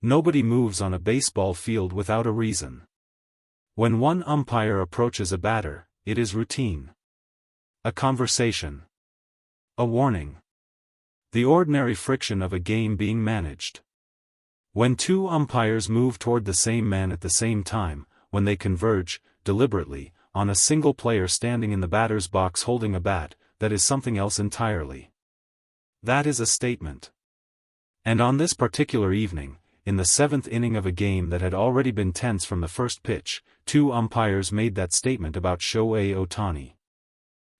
Nobody moves on a baseball field without a reason. When one umpire approaches a batter, it is routine. A conversation. A warning. The ordinary friction of a game being managed. When two umpires move toward the same man at the same time, when they converge, deliberately, on a single player standing in the batter's box holding a bat, that is something else entirely. That is a statement. And on this particular evening, in the 7th inning of a game that had already been tense from the first pitch, two umpires made that statement about Shohei Ohtani.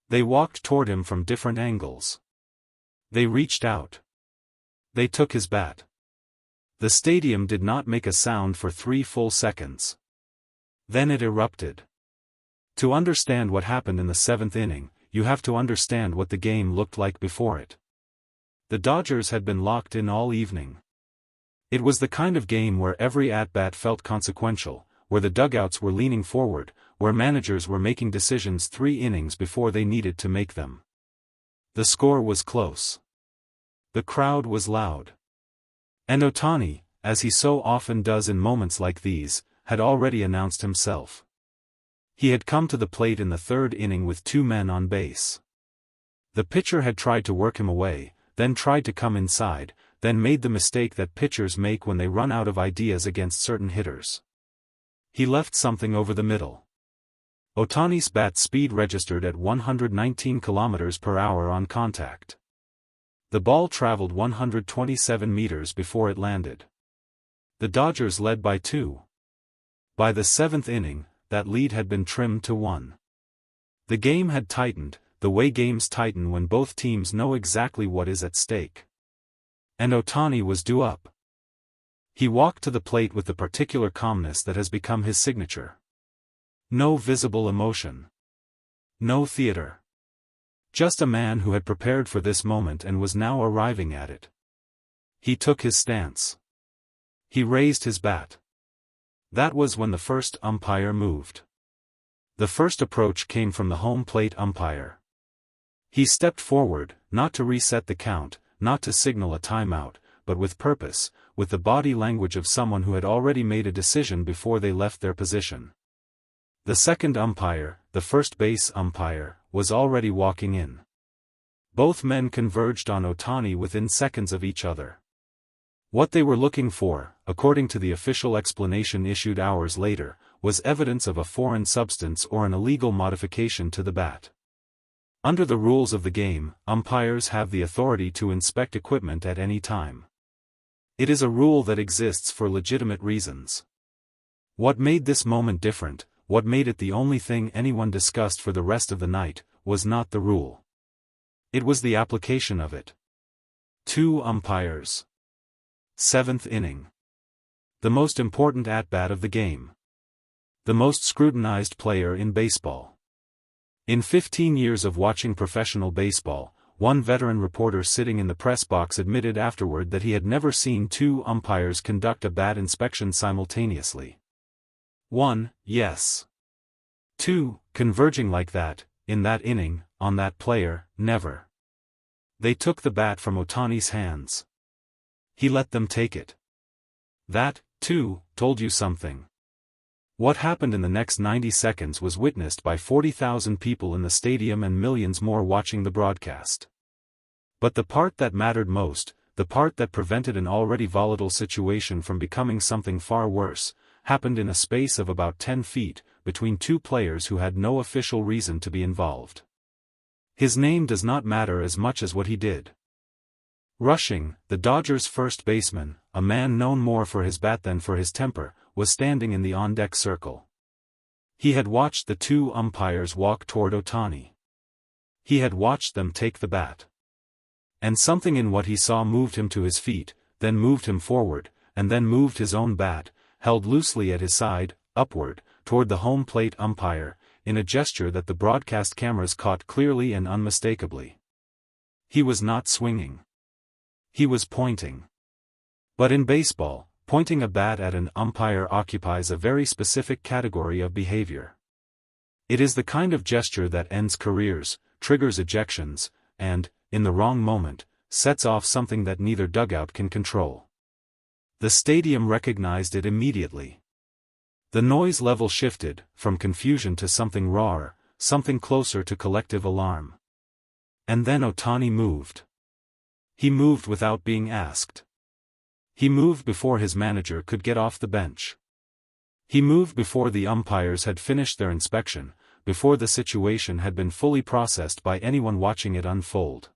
They walked toward him from different angles. They reached out. They took his bat. The stadium did not make a sound for 3 full seconds. Then it erupted. To understand what happened in the 7th inning, you have to understand what the game looked like before it. The Dodgers had been locked in all evening. It was the kind of game where every at-bat felt consequential, where the dugouts were leaning forward, where managers were making decisions 3 innings before they needed to make them. The score was close. The crowd was loud. And Ohtani, as he so often does in moments like these, had already announced himself. He had come to the plate in the 3rd inning with 2 men on base. The pitcher had tried to work him away, then tried to come inside, then made the mistake that pitchers make when they run out of ideas against certain hitters. He left something over the middle. Ohtani's bat speed registered at 119 km/h on contact. The ball traveled 127 meters before it landed. The Dodgers led by 2. By the 7th inning, that lead had been trimmed to 1. The game had tightened, the way games tighten when both teams know exactly what is at stake. And Ohtani was due up. He walked to the plate with the particular calmness that has become his signature. No visible emotion. No theater. Just a man who had prepared for this moment and was now arriving at it. He took his stance. He raised his bat. That was when the first umpire moved. The first approach came from the home plate umpire. He stepped forward, not to reset the count, not to signal a timeout, but with purpose, with the body language of someone who had already made a decision before they left their position. The second umpire, the first base umpire, was already walking in. Both men converged on Ohtani within seconds of each other. What they were looking for, according to the official explanation issued hours later, was evidence of a foreign substance or an illegal modification to the bat. Under the rules of the game, umpires have the authority to inspect equipment at any time. It is a rule that exists for legitimate reasons. What made this moment different, what made it the only thing anyone discussed for the rest of the night, was not the rule. It was the application of it. 2 umpires. 7th inning. The most important at-bat of the game. The most scrutinized player in baseball. In 15 years of watching professional baseball, one veteran reporter sitting in the press box admitted afterward that he had never seen 2 umpires conduct a bat inspection simultaneously. 1, yes. 2, converging like that, in that inning, on that player, never. They took the bat from Ohtani's hands. He let them take it. That, too, told you something. What happened in the next 90 seconds was witnessed by 40,000 people in the stadium and millions more watching the broadcast. But the part that mattered most, the part that prevented an already volatile situation from becoming something far worse, happened in a space of about 10 feet, between 2 players who had no official reason to be involved. His name does not matter as much as what he did. Rushing, the Dodgers' first baseman, a man known more for his bat than for his temper, was standing in the on-deck circle. He had watched the 2 umpires walk toward Ohtani. He had watched them take the bat. And something in what he saw moved him to his feet, then moved him forward, and then moved his own bat, held loosely at his side, upward, toward the home plate umpire, in a gesture that the broadcast cameras caught clearly and unmistakably. He was not swinging. He was pointing. But in baseball, pointing a bat at an umpire occupies a very specific category of behavior. It is the kind of gesture that ends careers, triggers ejections, and, in the wrong moment, sets off something that neither dugout can control. The stadium recognized it immediately. The noise level shifted, from confusion to something rawer, something closer to collective alarm. And then Ohtani moved. He moved without being asked. He moved before his manager could get off the bench. He moved before the umpires had finished their inspection, before the situation had been fully processed by anyone watching it unfold.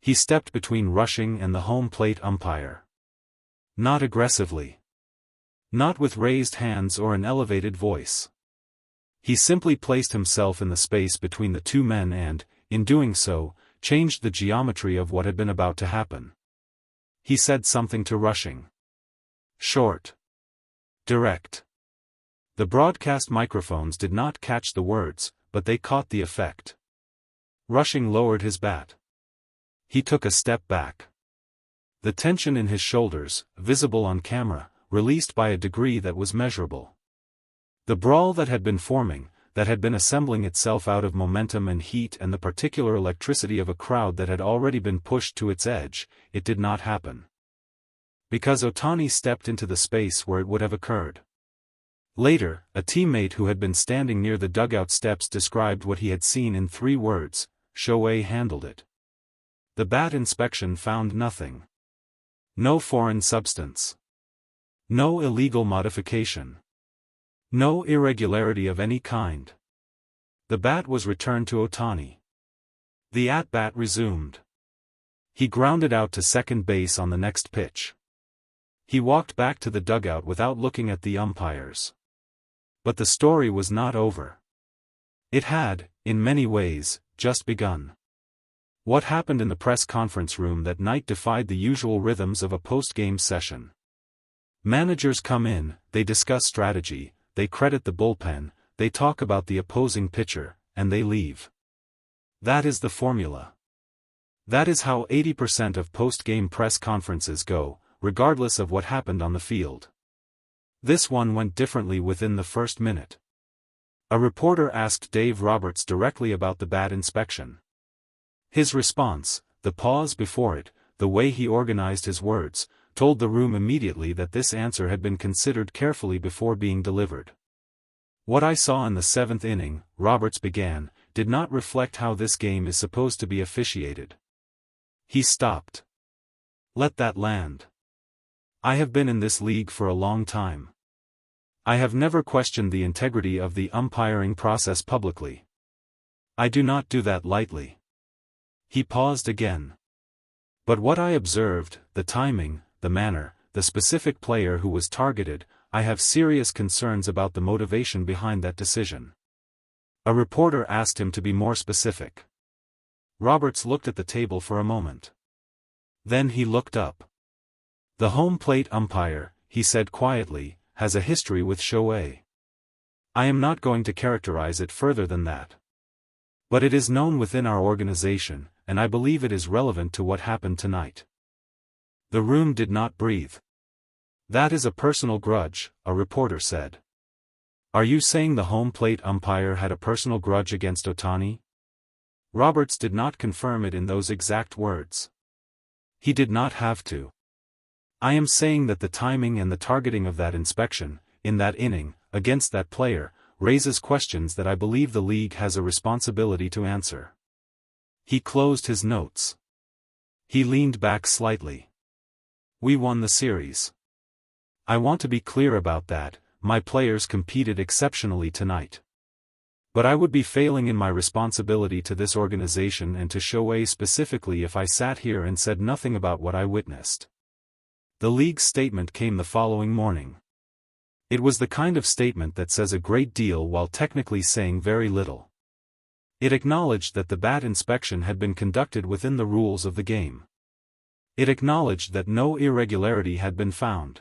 He stepped between rushing and the home plate umpire. Not aggressively. Not with raised hands or an elevated voice. He simply placed himself in the space between the two men and, in doing so, changed the geometry of what had been about to happen. He said something to Rushing. Short. Direct. The broadcast microphones did not catch the words, but they caught the effect. Rushing lowered his bat. He took a step back. The tension in his shoulders, visible on camera, released by a degree that was measurable. The brawl that had been forming, that had been assembling itself out of momentum and heat and the particular electricity of a crowd that had already been pushed to its edge, it did not happen. Because Ohtani stepped into the space where it would have occurred. Later, a teammate who had been standing near the dugout steps described what he had seen in 3 words: Shohei handled it. The bat inspection found nothing. No foreign substance. No illegal modification. No irregularity of any kind. The bat was returned to Ohtani. The at-bat resumed. He grounded out to second base on the next pitch. He walked back to the dugout without looking at the umpires. But the story was not over. It had, in many ways, just begun. What happened in the press conference room that night defied the usual rhythms of a post-game session. Managers come in, they discuss strategy, they credit the bullpen, they talk about the opposing pitcher, and they leave. That is the formula. That is how 80% of post-game press conferences go, regardless of what happened on the field. This one went differently within the first minute. A reporter asked Dave Roberts directly about the bat inspection. His response, the pause before it, the way he organized his words, told the room immediately that this answer had been considered carefully before being delivered. What I saw in the 7th inning, Roberts began, did not reflect how this game is supposed to be officiated. He stopped. Let that land. I have been in this league for a long time. I have never questioned the integrity of the umpiring process publicly. I do not do that lightly. He paused again. But what I observed, the timing, the manner, the specific player who was targeted, I have serious concerns about the motivation behind that decision. A reporter asked him to be more specific. Roberts looked at the table for a moment. Then he looked up. The home plate umpire, he said quietly, has a history with Shohei. I am not going to characterize it further than that. But it is known within our organization, and I believe it is relevant to what happened tonight. The room did not breathe. That is a personal grudge, a reporter said. Are you saying the home plate umpire had a personal grudge against Ohtani? Roberts did not confirm it in those exact words. He did not have to. I am saying that the timing and the targeting of that inspection, in that inning, against that player, raises questions that I believe the league has a responsibility to answer. He closed his notes. He leaned back slightly. We won the series. I want to be clear about that, my players competed exceptionally tonight. But I would be failing in my responsibility to this organization and to Shohei specifically if I sat here and said nothing about what I witnessed. The league's statement came the following morning. It was the kind of statement that says a great deal while technically saying very little. It acknowledged that the bat inspection had been conducted within the rules of the game. It acknowledged that no irregularity had been found.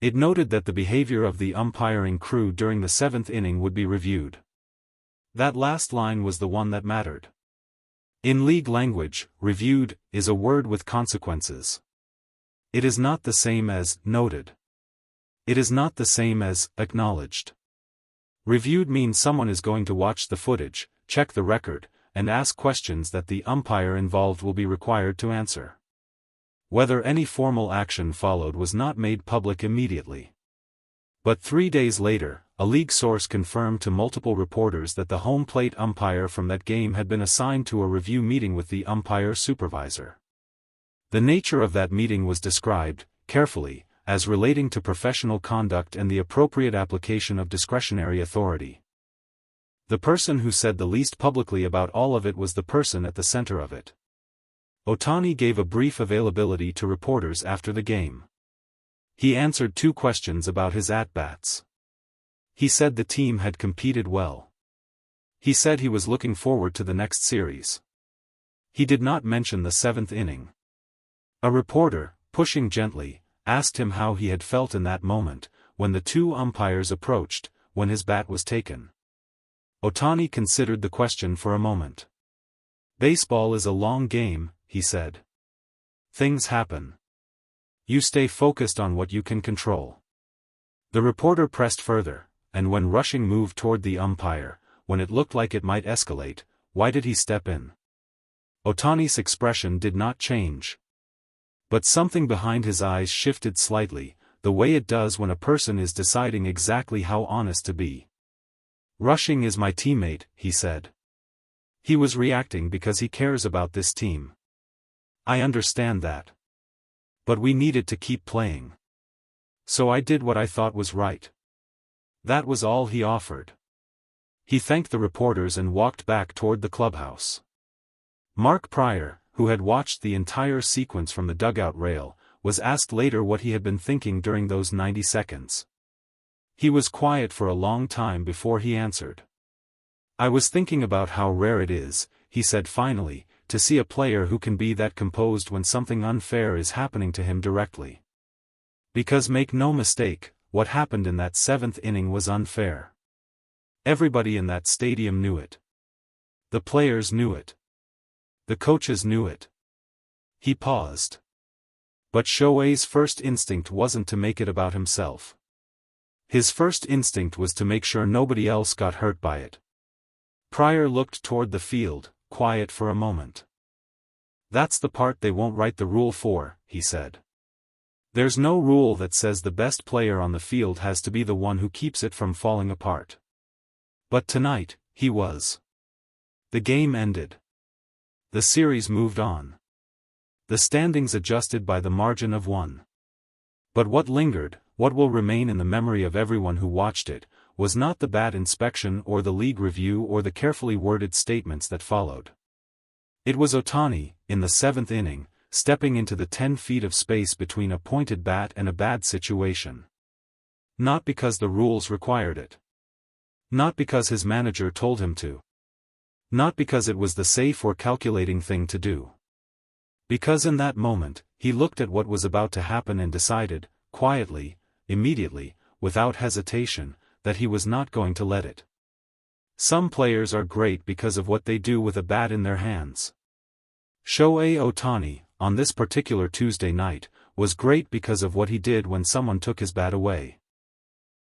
It noted that the behavior of the umpiring crew during the 7th inning would be reviewed. That last line was the one that mattered. In league language, reviewed is a word with consequences. It is not the same as noted. It is not the same as acknowledged. Reviewed means someone is going to watch the footage, check the record, and ask questions that the umpire involved will be required to answer. Whether any formal action followed was not made public immediately. But 3 days later, a league source confirmed to multiple reporters that the home plate umpire from that game had been assigned to a review meeting with the umpire supervisor. The nature of that meeting was described, carefully, as relating to professional conduct and the appropriate application of discretionary authority. The person who said the least publicly about all of it was the person at the center of it. Ohtani gave a brief availability to reporters after the game. He answered 2 questions about his at-bats. He said the team had competed well. He said he was looking forward to the next series. He did not mention the 7th inning. A reporter, pushing gently, asked him how he had felt in that moment, when the 2 umpires approached, when his bat was taken. Ohtani considered the question for a moment. "Baseball is a long game," he said. "Things happen. You stay focused on what you can control." The reporter pressed further, "And when rushing moved toward the umpire, when it looked like it might escalate, why did he step in?" Ohtani's expression did not change. But something behind his eyes shifted slightly, the way it does when a person is deciding exactly how honest to be. "Rushing is my teammate," he said. "He was reacting because he cares about this team. I understand that. But we needed to keep playing. So I did what I thought was right." That was all he offered. He thanked the reporters and walked back toward the clubhouse. Mark Prior, who had watched the entire sequence from the dugout rail, was asked later what he had been thinking during those 90 seconds. He was quiet for a long time before he answered. "I was thinking about how rare it is," he said finally, "to see a player who can be that composed when something unfair is happening to him directly. Because make no mistake, what happened in that 7th inning was unfair. Everybody in that stadium knew it. The players knew it. The coaches knew it." He paused. But Shohei's first instinct wasn't to make it about himself. His first instinct was to make sure nobody else got hurt by it. Prior looked toward the field, quiet for a moment. "That's the part they won't write the rule for," he said. "There's no rule that says the best player on the field has to be the one who keeps it from falling apart. But tonight, he was." The game ended. The series moved on. The standings adjusted by the margin of 1. But what lingered, what will remain in the memory of everyone who watched it, was not the bat inspection or the league review or the carefully worded statements that followed. It was Ohtani, in the 7th inning, stepping into the 10 feet of space between a pointed bat and a bad situation. Not because the rules required it. Not because his manager told him to. Not because it was the safe or calculating thing to do. Because in that moment, he looked at what was about to happen and decided, quietly, immediately, without hesitation, that he was not going to let it. Some players are great because of what they do with a bat in their hands. Shohei Ohtani, on this particular Tuesday night, was great because of what he did when someone took his bat away.